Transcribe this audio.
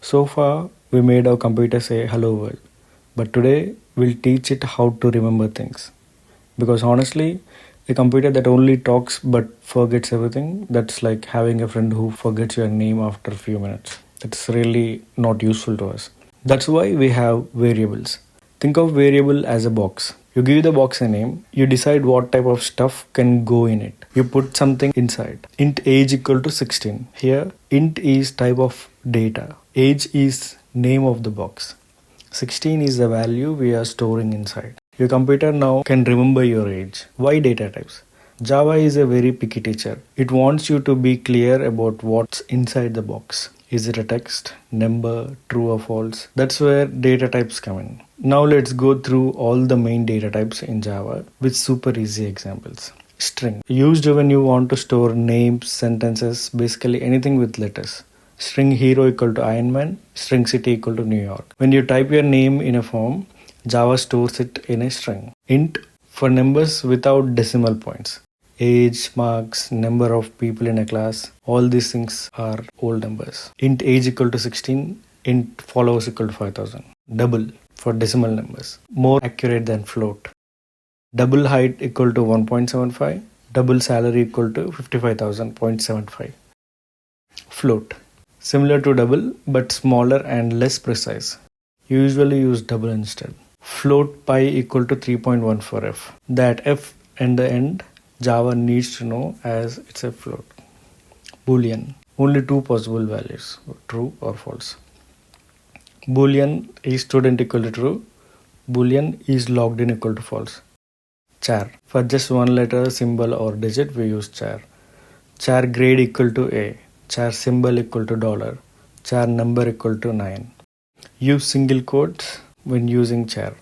So far, we made our computer say hello world, but today we'll teach it how to remember things. Because honestly, a computer that only talks but forgets everything, that's like having a friend who forgets your name after a few minutes. That's really not useful to us. That's why we have variables. Think of variable as a box. You give the box a name, you decide what type of stuff can go in it. You put something inside. Int age equal to 16. Here, int is type of data. Age is name of the box. 16 is the value we are storing inside. Your computer now can remember your age. Why data types? Java is a very picky teacher. It wants you to be clear about what's inside the box. Is it a text, number, true or false? That's where data types come in. Now let's go through all the main data types in Java with super easy examples. String. Used when you want to store names, sentences, basically anything with letters. String hero equal to Iron Man, string city equal to New York. When you type your name in a form, Java stores it in a string. Int for numbers without decimal points. Age, marks, number of people in a class, all these things are old numbers. Int age equal to 16, int followers equal to 5000. Double for decimal numbers, more accurate than float. Double height equal to 1.75, double salary equal to 55,000.75. Float. Similar to double but smaller and less precise. You usually use double instead. Float pi equal to 3.1 for f. That f and the end Java needs to know as it's a float. Boolean. Only two possible values, true or false. Boolean is student equal to true. Boolean is logged in equal to false. Char. For just one letter, symbol or digit we use char. Char grade equal to A. Char symbol equal to $. Char number equal to 9. Use single quotes when using char.